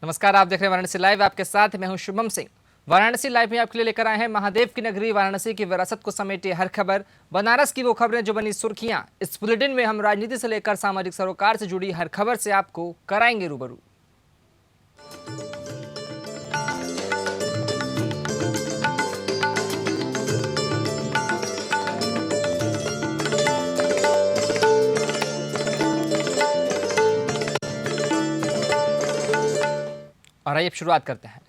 नमस्कार, आप देख रहे हैं वाराणसी लाइव। आपके साथ मैं हूं शुभम सिंह। वाराणसी लाइव में आपके लिए लेकर आए हैं महादेव की नगरी वाराणसी की विरासत को समेटे हर खबर, बनारस की वो खबरें जो बनी सुर्खियां। इस बुलेटिन में हम राजनीति से लेकर सामाजिक सरोकार से जुड़ी हर खबर से आपको कराएंगे रूबरू। और आइए अब शुरुआत करते हैं।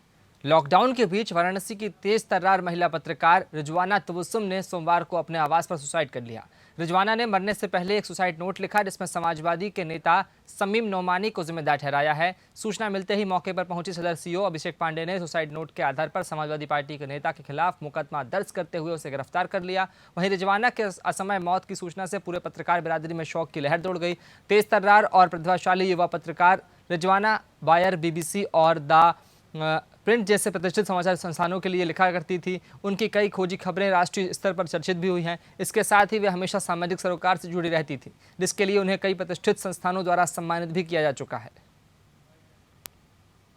लॉकडाउन के बीच वाराणसी की तेज तर्रार महिला पत्रकार रिजवाना तबस्सुम ने सोमवार को अपने आवास पर सुसाइड कर लिया। रिजवाना ने मरने से पहले एक सुसाइड नोट लिखा जिसमें समाजवादी के नेता समीम नोमानी को जिम्मेदार ठहराया है। सूचना मिलते ही मौके पर पहुंचे सदर सीओ अभिषेक पांडे ने सुसाइड नोट के आधार पर समाजवादी पार्टी के नेता के खिलाफ मुकदमा दर्ज करते हुए उसे गिरफ्तार कर लिया। वहीं रिजवाना के असमय मौत की सूचना से पूरे पत्रकार बिरादरी में शौक की लहर दौड़ गई। तेज तर्रार और प्रतिभाशाली युवा पत्रकार रिजवाना बायर बीबीसी और द प्रिंट जैसे प्रतिष्ठित समाचार संस्थानों के लिए लिखा करती थी। उनकी कई खोजी खबरें राष्ट्रीय स्तर पर चर्चित भी हुई हैं। इसके साथ ही वे हमेशा सामाजिक सरोकार से जुड़ी रहती थी, जिसके लिए उन्हें कई प्रतिष्ठित संस्थानों द्वारा सम्मानित भी किया जा चुका है।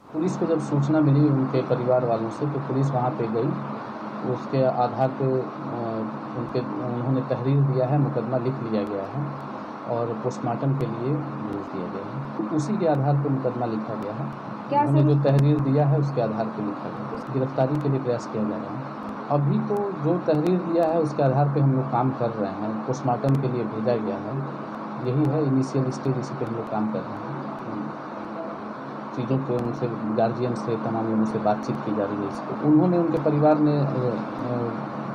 पुलिस को जब सूचना मिली उनके परिवार वालों से तो पुलिस वहां पे गई। उसके आधार पे उन्होंने तहरीर दिया है, मुकदमा लिख लिया गया है और पोस्टमार्टम के लिए भेज दिया गया है। तो उसी के आधार पर मुकदमा लिखा गया है। उन्होंने जो तहरीर दिया है उसके आधार पर लिखा गया है। गिरफ्तारी के लिए प्रयास किया जा रहा है। अभी तो जो तहरीर दिया है उसके आधार पर हम लोग काम कर रहे हैं। पोस्टमार्टम के लिए भेजा गया है। यही है इनिशियल स्टेज, इसी पर हम लोग काम कर रहे हैं। चीज़ों को उनसे, गार्जियन से, तमाम लोगों से बातचीत की जा रही है। इसको उन्होंने, उनके परिवार ने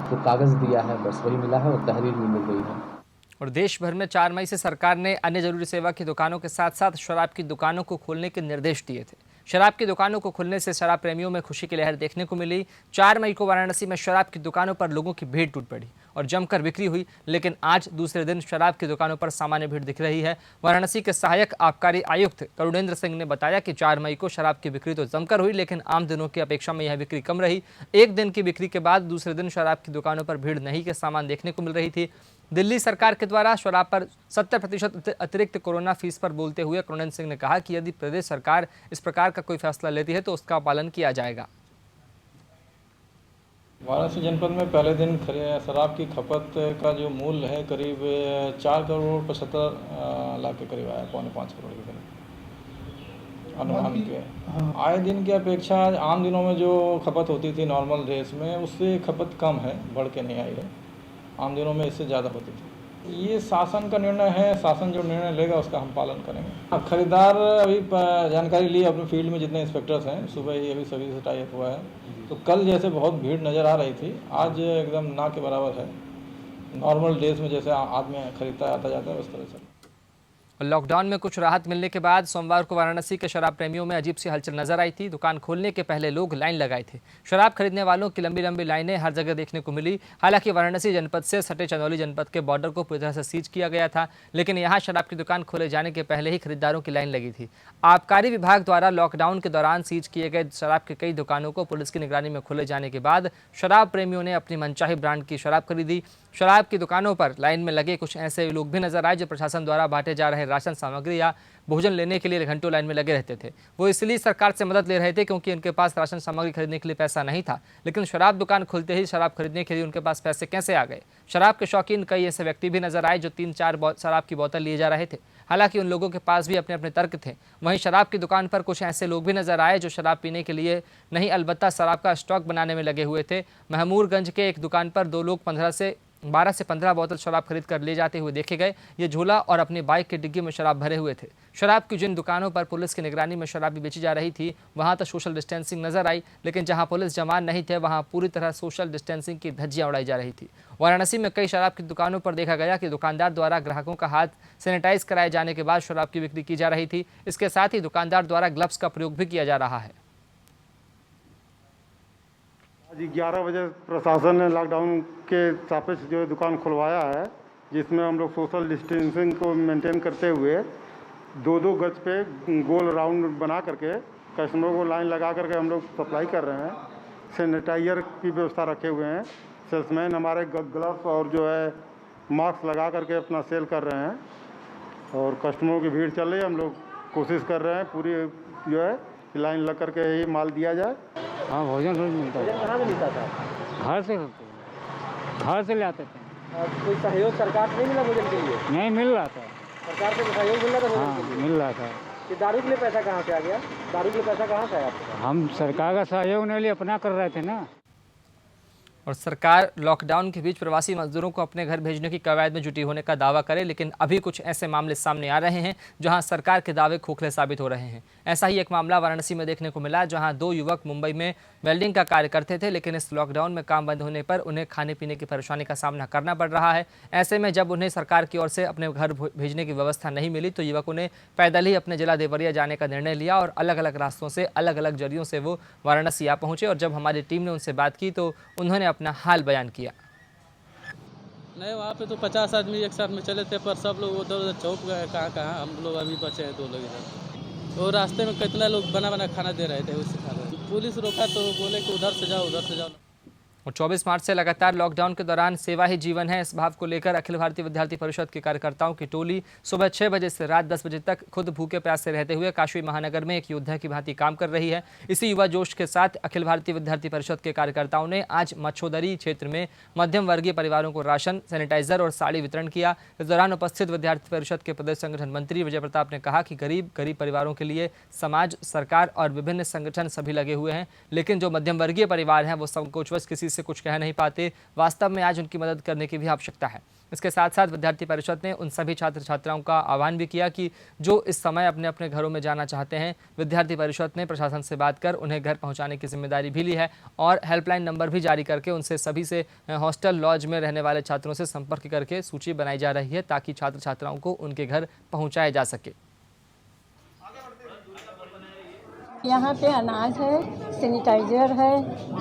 जो कागज़ दिया है बस वही मिला है और तहरीर भी मिल गई है। और देश भर में 4 मई से सरकार ने अन्य जरूरी सेवा की दुकानों के साथ साथ शराब की दुकानों को खोलने के निर्देश दिए थे। शराब की दुकानों को खुलने से शराब प्रेमियों में खुशी की लहर देखने को मिली। 4 मई को वाराणसी में शराब की दुकानों पर लोगों की भीड़ टूट पड़ी और जमकर बिक्री हुई। लेकिन आज दूसरे दिन शराब की दुकानों पर सामान्य भीड़ दिख रही है। वाराणसी के सहायक आबकारी आयुक्त करुणेंद्र सिंह ने बताया कि 4 मई को शराब की बिक्री तो जमकर हुई, लेकिन आम दिनों की अपेक्षा में यह बिक्री कम रही। एक दिन की बिक्री के बाद दूसरे दिन शराब की दुकानों पर भीड़ नहीं के सामान देखने को मिल रही थी। दिल्ली सरकार के द्वारा शराब पर 70% अतिरिक्त कोरोना फीस पर बोलते हुए करुणेंद्र सिंह ने कहा कि यदि प्रदेश सरकार इस प्रकार का कोई फैसला लेती है तो उसका पालन किया जाएगा। वाराणसी जनपद में पहले दिन शराब की खपत का जो मूल्य है करीब 4 करोड़ 75 लाख के करीब आया, 4.5 करोड़ के करीब अनुमान के। आए दिन की अपेक्षा आम दिनों में जो खपत होती थी नॉर्मल रेस में, उससे खपत कम है, बढ़ के नहीं आई है। आम दिनों में इससे ज़्यादा होती थी। ये शासन का निर्णय है, शासन जो निर्णय लेगा उसका हम पालन करेंगे। खरीदार अभी जानकारी ली अपने फील्ड में जितने इंस्पेक्टर्स हैं, सुबह ही अभी सभी से टाई अप हुआ है। तो कल जैसे बहुत भीड़ नज़र आ रही थी, आज एकदम ना के बराबर है। नॉर्मल डेज में जैसे आदमी खरीदता आता जाता है उस तरह से। लॉकडाउन में कुछ राहत मिलने के बाद सोमवार को वाराणसी के शराब प्रेमियों में अजीब सी हलचल नजर आई थी। दुकान खोलने के पहले लोग लाइन लगाए थे। शराब खरीदने वालों की लंबी लंबी लाइनें हर जगह देखने को मिली। हालांकि वाराणसी जनपद से सटे चंदौली जनपद के बॉर्डर को पूरी तरह से सीज किया गया था, लेकिन यहाँ शराब की दुकान खोले जाने के पहले ही खरीदारों की लाइन लगी थी। आबकारी विभाग द्वारा लॉकडाउन के दौरान सीज किए गए शराब की कई दुकानों को पुलिस की निगरानी में खोले जाने के बाद शराब प्रेमियों ने अपनी मनचाही ब्रांड की शराब खरीदी। शराब की दुकानों पर लाइन में लगे कुछ ऐसे लोग भी नजर आए जो प्रशासन द्वारा बांटे जा रहे राशन सामग्री या भोजन लेने के लिए घंटों लाइन में लगे रहते थे। वो इसलिए सरकार से मदद ले रहे थे क्योंकि उनके पास राशन सामग्री खरीदने के लिए पैसा नहीं था। लेकिन शराब दुकान खुलते ही शराब खरीदने के लिए उनके पास पैसे कैसे आ गए? शराब के शौकीन कई ऐसे व्यक्ति भी नजर आए जो 3-4 शराब की बोतल लिए जा रहे थे। हालांकि उन लोगों के पास भी अपने अपने तर्क थे। वहीं शराब की दुकान पर कुछ ऐसे लोग भी नजर आए जो शराब पीने के लिए नहीं, अलबत्ता शराब का स्टॉक बनाने में लगे हुए थे। महमूरगंज के एक दुकान पर 2 लोग 12 से 15 बोतल शराब खरीद कर ले जाते हुए देखे गए। ये झोला और अपनी बाइक की डिग्गी में शराब भरे हुए थे। शराब की जिन दुकानों पर पुलिस की निगरानी में शराब भी बेची जा रही थी, वहां तो सोशल डिस्टेंसिंग नजर आई, लेकिन जहां पुलिस जवान नहीं थे वहां पूरी तरह सोशल डिस्टेंसिंग की धज्जियां उड़ाई जा रही थी। वाराणसी में कई शराब की दुकानों पर देखा गया कि दुकानदार द्वारा ग्राहकों का हाथ सैनिटाइज कराए जाने के बाद शराब की बिक्री की जा रही थी। इसके साथ ही दुकानदार द्वारा ग्लव्स का प्रयोग भी किया जा रहा है। आज 11 बजे प्रशासन ने लॉकडाउन के सापेक्ष जो दुकान खुलवाया है, जिसमें हम लोग सोशल डिस्टेंसिंग को मेंटेन करते हुए 2-2 गज पे गोल राउंड बना करके कस्टमरों को लाइन लगा करके हम लोग सप्लाई कर रहे हैं। सैनिटाइजर की व्यवस्था रखे हुए हैं। सेल्समैन हमारे ग्लव्स और जो है मास्क लगा करके अपना सेल कर रहे हैं और कस्टमरों की भीड़ चल रही है। हम लोग कोशिश कर रहे हैं पूरी जो है कि लाइन लग करके ही माल दिया जाए। हाँ, भोजन रोज मिलता है। कहाँ से मिलता था? घर से लाते थे। कोई सहयोग सरकार से नहीं मिला भोजन के लिए? नहीं मिल रहा था। सरकार से सहयोग मिल रहा था भोजन हाँ, के लिए? मिल रहा था। कि दारू के लिए पैसा कहाँ से आ गया? दारू के लिए पैसा कहाँ से आया आपका? हम सरकार का सहयोग नहीं लिए, अपना कर रहे थे ना। और सरकार लॉकडाउन के बीच प्रवासी मजदूरों को अपने घर भेजने की कवायद में जुटी होने का दावा करे, लेकिन अभी कुछ ऐसे मामले सामने आ रहे हैं जहां सरकार के दावे खोखले साबित हो रहे हैं। ऐसा ही एक मामला वाराणसी में देखने को मिला, जहां 2 युवक मुंबई में वेल्डिंग का कार्य करते थे, लेकिन इस लॉकडाउन में काम बंद होने पर उन्हें खाने पीने की परेशानी का सामना करना पड़ रहा है। ऐसे में जब उन्हें सरकार की ओर से अपने घर भेजने की व्यवस्था नहीं मिली तो युवकों ने पैदल ही अपने जिला देवरिया जाने का निर्णय लिया और अलग अलग रास्तों से, अलग अलग जरियों से वो वाराणसी आ पहुंचे। और जब हमारी टीम ने उनसे बात की तो उन्होंने अपना हाल बयान किया। नहीं, वहाँ पे तो 50 आदमी एक साथ में चले थे, पर सब लोग उधर उधर चौक गए, कहाँ हम लोग अभी बचे हैं 2 लोग इधर। तो रास्ते में कितना लोग बना खाना दे रहे थे, उससे खा रहे थे। पुलिस रोका तो बोले कि उधर से जाओ। और 24 मार्च से लगातार लॉकडाउन के दौरान सेवा ही जीवन है, इस भाव को लेकर अखिल भारतीय विद्यार्थी परिषद के कार्यकर्ताओं की टोली सुबह 6 बजे से रात 10 बजे तक खुद भूखे प्यासे रहते हुए काशी महानगर में एक योद्धा की भांति काम कर रही है। इसी युवा जोश के साथ अखिल भारतीय विद्यार्थी परिषद के कार्यकर्ताओं ने आज मच्छोदरी क्षेत्र में मध्यम वर्गीय परिवारों को राशन, सैनिटाइजर और साड़ी वितरण किया। इस दौरान उपस्थित विद्यार्थी परिषद के प्रदेश संगठन मंत्री विजय प्रताप ने कहा कि गरीब परिवारों के लिए समाज, सरकार और विभिन्न संगठन सभी लगे हुए हैं, लेकिन जो मध्यम वर्गीय परिवार हैं वो संकोचवश किसी से कुछ कह नहीं पाते। वास्तव में आज उनकी मदद करने की भी आवश्यकता है। इसके साथ साथ विद्यार्थी परिषद ने उन सभी छात्र छात्राओं का आह्वान भी किया कि जो इस समय अपने अपने घरों में जाना चाहते हैं, विद्यार्थी परिषद ने प्रशासन से बात कर उन्हें घर पहुंचाने की जिम्मेदारी भी ली है और हेल्पलाइन नंबर भी जारी करके उनसे सभी से हॉस्टल, लॉज में रहने वाले छात्रों से संपर्क करके सूची बनाई जा रही है ताकि छात्र छात्राओं को उनके घर पहुँचाया जा सके। यहाँ पे अनाज है, सैनिटाइजर है,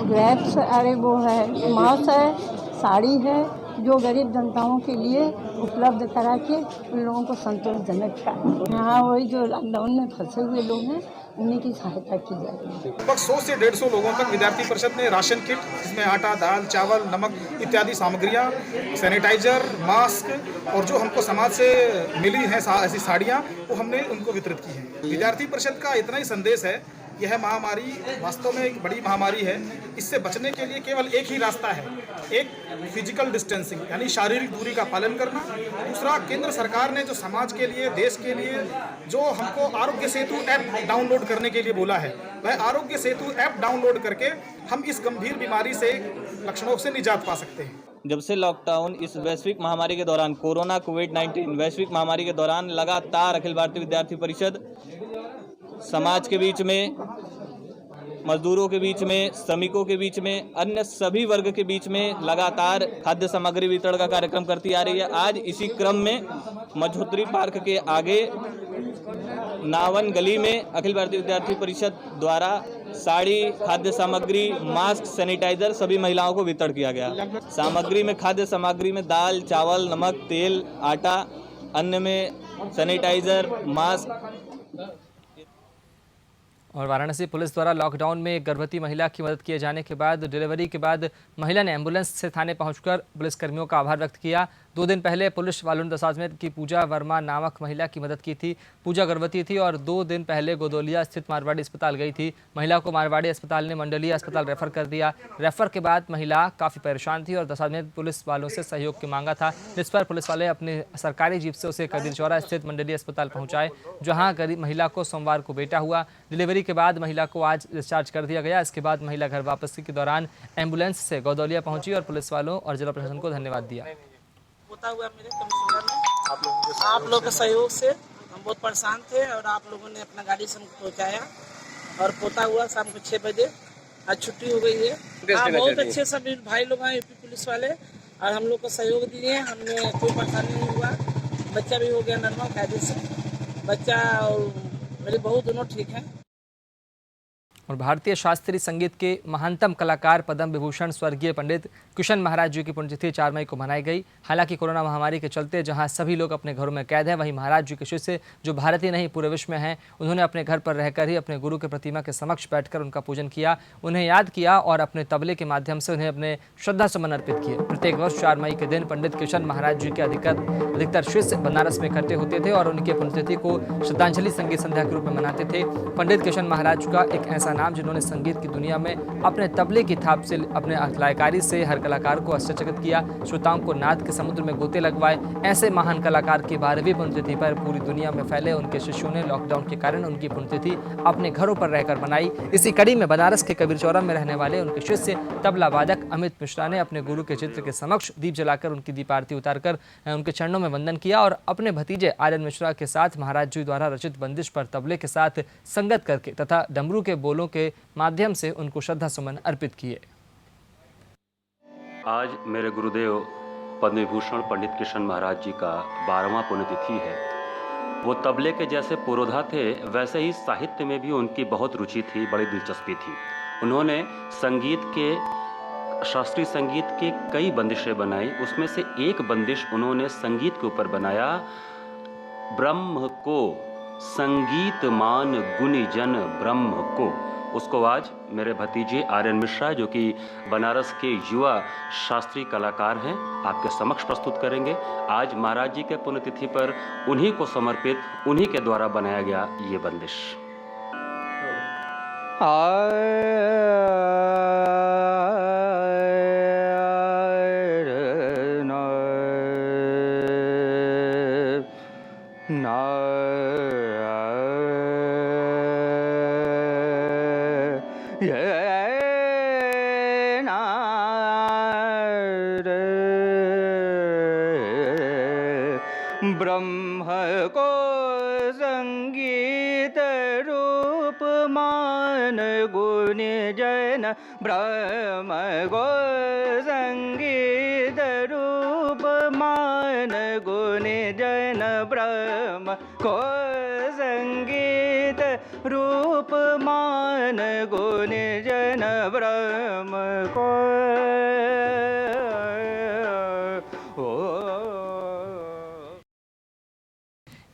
ग्लव्स, वो है, मास्क है, साड़ी है, जो गरीब जनताओं के लिए उपलब्ध करा के उन लोगों को संतोषजनक का। यहाँ वही जो लॉकडाउन में फंसे हुए लोग हैं उन्हीं की सहायता की जाएगी। लगभग 100 से 150 लोगों तक विद्यार्थी परिषद ने राशन किट, जिसमें आटा, दाल, चावल, नमक इत्यादि सामग्रियाँ, सैनिटाइजर, मास्क और जो हमको समाज से मिली हैं ऐसी साड़ियाँ, वो हमने उनको वितरित की हैं। विद्यार्थी परिषद का इतना ही संदेश है, यह महामारी वास्तव में एक बड़ी महामारी है। इससे बचने के लिए केवल एक ही रास्ता है, एक फिजिकल डिस्टेंसिंग यानी शारीरिक दूरी का पालन करना। दूसरा, केंद्र सरकार ने जो समाज के लिए, देश के लिए जो हमको आरोग्य सेतु ऐप डाउनलोड करने के लिए बोला है, वह आरोग्य सेतु ऐप डाउनलोड करके हम इस गंभीर बीमारी से लक्षणों से निजात पा सकते हैं। जब से लॉकडाउन इस वैश्विक महामारी के दौरान, कोरोना कोविड-19 वैश्विक महामारी के दौरान लगातार अखिल भारतीय विद्यार्थी परिषद समाज के बीच में, मजदूरों के बीच में, श्रमिकों के बीच में, अन्य सभी वर्ग के बीच में लगातार खाद्य सामग्री वितरण का कार्यक्रम करती आ रही है। आज इसी क्रम में मच्छोदरी पार्क के आगे नावन गली में अखिल भारतीय विद्यार्थी परिषद द्वारा साड़ी, खाद्य सामग्री, मास्क, सैनिटाइजर सभी महिलाओं को वितरण किया गया। सामग्री में, खाद्य सामग्री में दाल, चावल, नमक, तेल, आटा, अन्य में सैनिटाइजर, मास्क। और वाराणसी पुलिस द्वारा लॉकडाउन में एक गर्भवती महिला की मदद किए जाने के बाद डिलीवरी के बाद महिला ने एम्बुलेंस से थाने पहुंचकर पुलिसकर्मियों का आभार व्यक्त किया। 2 दिन पहले पुलिस वालों ने दशाश्वमेध की पूजा वर्मा नामक महिला की मदद की थी। पूजा गर्भवती थी और 2 दिन पहले गोदोलिया स्थित मारवाड़ी अस्पताल गई थी। महिला को मारवाड़ी अस्पताल ने मंडलीय अस्पताल रेफर कर दिया। रेफर के बाद महिला काफ़ी परेशान थी और दशाश्वमेध पुलिस वालों से सहयोग की मांगा था, जिस पर पुलिस वाले अपने सरकारी जीप से उसे कदीर चौरा स्थित मंडलीय अस्पताल पहुँचाए, जहाँ गरीब महिला को सोमवार को बेटा हुआ। डिलीवरी के बाद महिला को आज डिस्चार्ज कर दिया गया। इसके बाद महिला घर वापसी के दौरान एम्बुलेंस से गोदौलिया पहुंची और पुलिस वालों और जिला प्रशासन को धन्यवाद दिया। होता हुआ मेरे कमिश्नर ने आप लोगों के सहयोग से हम बहुत परेशान थे और आप लोगों ने अपना गाड़ी से हमको पहुँचाया और पोता हुआ शाम को 6 बजे आज छुट्टी हो गई है। बहुत अच्छे सभी भाई लोग हैं, यूपी पुलिस वाले, और हम लोग को सहयोग दिए। हमने कोई परेशानी नहीं हुआ, बच्चा भी हो गया नॉर्मल कायदे से, बच्चा और मेरी बहू दोनों ठीक है। और भारतीय शास्त्रीय संगीत के महानतम कलाकार पद्म विभूषण स्वर्गीय पंडित किशन महाराज जी की पुण्यतिथि 4 मई को मनाई गई। हालांकि कोरोना महामारी के चलते जहां सभी लोग अपने घरों में कैद हैं, वहीं महाराज जी के शिष्य जो भारतीय नहीं पूरे विश्व में हैं, उन्होंने अपने घर पर रहकर ही अपने गुरु के प्रतिमा के समक्ष बैठकर उनका पूजन किया, उन्हें याद किया और अपने तबले के माध्यम से उन्हें अपने श्रद्धा सुमन अर्पित किए। प्रत्येक वर्ष 4 मई के दिन पंडित किशन महाराज जी के अधिकतर शिष्य बनारस में इकट्ठे होते थे और उनकी पुण्यतिथि को श्रद्धांजलि संगीत संध्या के रूप में मनाते थे। पंडित किशन महाराज का एक ऐसा नाम जिन्होंने संगीत की दुनिया में अपने तबले की थाप से, अपने कलाकारी से हर कलाकार को आश्चर्यचकित किया, श्रोताओं को नाद के समुद्र में गोते लगवाए। ऐसे महान कलाकार की 12वीं पुण्यतिथि पर पूरी दुनिया में फैले उनके शिष्यों ने लॉकडाउन के कारण उनकी पुण्यतिथि अपने घरों पर रहकर मनाई। इसी कड़ी में बनारस के कबीर चौरा में रहने वाले उनके शिष्य तबला वादक अमित मिश्रा ने अपने गुरु के चित्र के समक्ष दीप जलाकर उनकी दीप आरती उतारकर उनके चरणों में वंदन किया और अपने भतीजे आर्यन मिश्रा के साथ महाराज जी द्वारा रचित बंदिश पर तबले के साथ संगत करके तथा डमरू के बोलों के माध्यम से उनको श्रद्धा सुमन अर्पित किए। आज मेरे गुरुदेव पद्म विभूषण पंडित किशन महाराज जी का 12वां पुण्यतिथि है। वो तबले के जैसे पुरोधा थे, वैसे ही साहित्य में भी उनकी बहुत रुचि थी, बड़ी दिलचस्पी थी। उन्होंने शास्त्रीय संगीत के कई बंदिशें बनाई। उसमें से एक बंदिश उन्होंने संगीत के ऊपर बनाया, ब्रह्म को संगीत मान गुणी जन ब्रह्म को। उसको आज मेरे भतीजे आर्यन मिश्रा, जो कि बनारस के युवा शास्त्रीय कलाकार हैं, आपके समक्ष प्रस्तुत करेंगे। आज महाराज जी के पुण्यतिथि पर उन्हीं को समर्पित, उन्हीं के द्वारा बनाया गया ये बंदिश। ब्रह्म को संगीत रूप मान गुण जन, ब्रह्म को संगीत रूप मान गुण जन, ब्रह्म को संगीत रूप मान गुण जन, ब्रह्म को।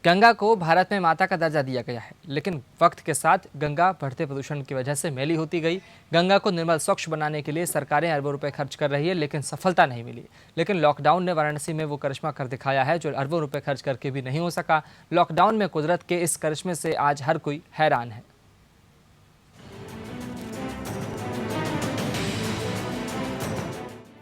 गंगा को भारत में माता का दर्जा दिया गया है, लेकिन वक्त के साथ गंगा बढ़ते प्रदूषण की वजह से मैली होती गई। गंगा को निर्मल स्वच्छ बनाने के लिए सरकारें अरबों रुपए खर्च कर रही है, लेकिन सफलता नहीं मिली। लेकिन लॉकडाउन ने वाराणसी में वो करिश्मा कर दिखाया है जो अरबों रुपए खर्च करके भी नहीं हो सका। लॉकडाउन में कुदरत के इस करिश्मे से आज हर कोई हैरान है।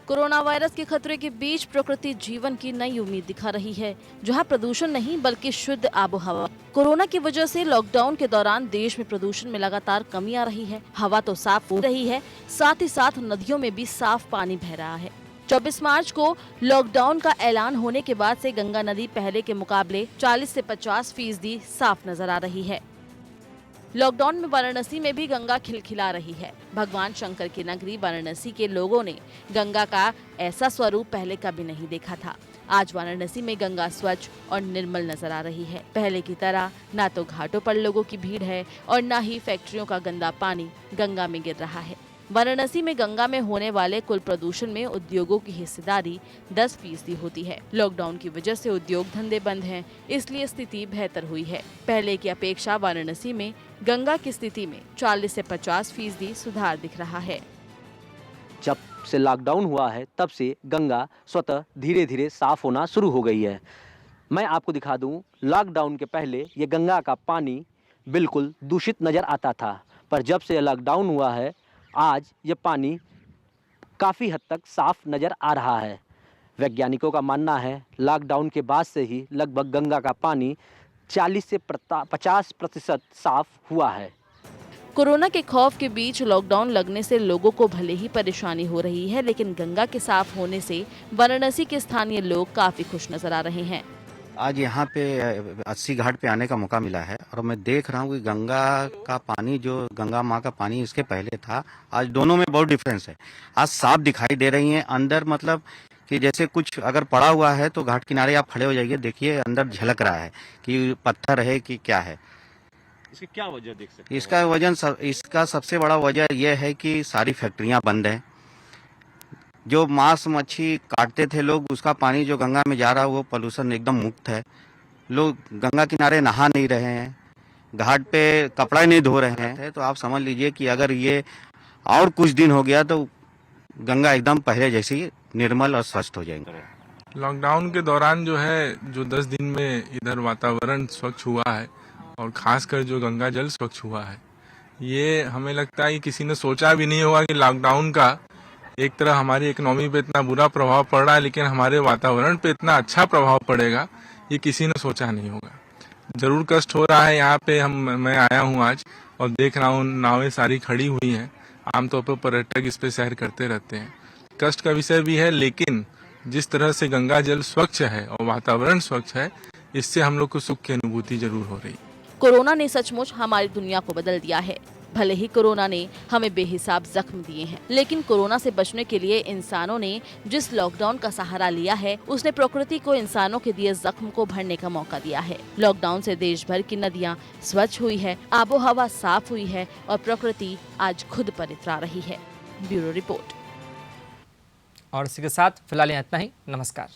कोरोना वायरस के खतरे के बीच प्रकृति जीवन की नई उम्मीद दिखा रही है, जहां प्रदूषण नहीं बल्कि शुद्ध आबोहवा। कोरोना की वजह से लॉकडाउन के दौरान देश में प्रदूषण में लगातार कमी आ रही है। हवा तो साफ हो रही है, साथ ही साथ नदियों में भी साफ पानी बह रहा है। 24 मार्च को लॉकडाउन का ऐलान होने के बाद से गंगा नदी पहले के मुकाबले 40 से 50% साफ नजर आ रही है। लॉकडाउन में वाराणसी में भी गंगा खिलखिला रही है। भगवान शंकर की नगरी वाराणसी के लोगों ने गंगा का ऐसा स्वरूप पहले कभी नहीं देखा था। आज वाराणसी में गंगा स्वच्छ और निर्मल नजर आ रही है। पहले की तरह ना तो घाटों पर लोगों की भीड़ है और ना ही फैक्ट्रियों का गंदा पानी गंगा में गिर रहा है। वाराणसी में गंगा में होने वाले कुल प्रदूषण में उद्योगों की हिस्सेदारी 10% होती है। लॉकडाउन की वजह से उद्योग धंधे बंद हैं, इसलिए स्थिति बेहतर हुई है। पहले की अपेक्षा वाराणसी में गंगा की स्थिति में 40 से 50% सुधार दिख रहा है। जब से लॉकडाउन हुआ है तब से गंगा स्वतः धीरे धीरे साफ होना शुरू हो गई है। मैं आपको दिखा दूं, लॉकडाउन के पहले ये गंगा का पानी बिल्कुल दूषित नज़र आता था, पर जब से लॉकडाउन हुआ है आज ये पानी काफ़ी हद तक साफ नज़र आ रहा है। वैज्ञानिकों का मानना है लॉकडाउन के बाद से ही लगभग गंगा का पानी 40 से 50% साफ हुआ है। कोरोना के खौफ के बीच लॉकडाउन लगने से लोगों को भले ही परेशानी हो रही है, लेकिन गंगा के साफ होने से वाराणसी के स्थानीय लोग काफ़ी खुश नजर आ रहे हैं। आज यहाँ पे 80 घाट पे आने का मौका मिला है और मैं देख रहा हूँ कि गंगा का पानी, जो गंगा माँ का पानी इसके पहले था, आज दोनों में बहुत डिफरेंस है। आज साफ दिखाई दे रही हैं अंदर, मतलब कि जैसे कुछ अगर पड़ा हुआ है तो घाट किनारे आप खड़े हो जाइए, देखिए अंदर झलक रहा है कि पत्थर है कि क्या है। इसकी क्या वजह देख सकते हैं? इसका सबसे बड़ा वजह यह है कि सारी फैक्ट्रियां बंद हैं। जो मांस मच्छी काटते थे लोग, उसका पानी जो गंगा में जा रहा है वो पोल्यूशन एकदम मुक्त है। लोग गंगा किनारे नहा नहीं रहे हैं, घाट पे कपड़ा नहीं धो रहे हैं। तो आप समझ लीजिए कि अगर ये और कुछ दिन हो गया तो गंगा एकदम पहले जैसी निर्मल और स्वच्छ हो जाएंगे। लॉकडाउन के दौरान जो 10 दिन में इधर वातावरण स्वच्छ हुआ है और खासकर जो गंगा जल स्वच्छ हुआ है, ये हमें लगता है कि किसी ने सोचा भी नहीं होगा कि लॉकडाउन का एक तरह हमारी इकोनॉमी पे इतना बुरा प्रभाव पड़ रहा है, लेकिन हमारे वातावरण पे इतना अच्छा प्रभाव पड़ेगा ये किसी ने सोचा नहीं होगा। जरूर कष्ट हो रहा है। यहाँ पे मैं आया हूँ आज और देख रहा हूँ नावें सारी खड़ी हुई हैं। आमतौर पर पर्यटक इस पे सैर करते रहते हैं। कष्ट का विषय भी है, लेकिन जिस तरह से गंगा जल स्वच्छ है और वातावरण स्वच्छ है, इससे हम लोग को सुख की अनुभूति जरूर हो रही। कोरोना ने सचमुच हमारी दुनिया को बदल दिया है। भले ही कोरोना ने हमें बेहिसाब जख्म दिए हैं, लेकिन कोरोना से बचने के लिए इंसानों ने जिस लॉकडाउन का सहारा लिया है, उसने प्रकृति को इंसानों के दिए जख्म को भरने का मौका दिया है। लॉकडाउन से देश भर की नदियां स्वच्छ हुई है, आबो हवा साफ हुई है और प्रकृति आज खुद पर इतरा रही है। Bureau report. और इसी के साथ फिलहाल यहाँ इतना ही। नमस्कार।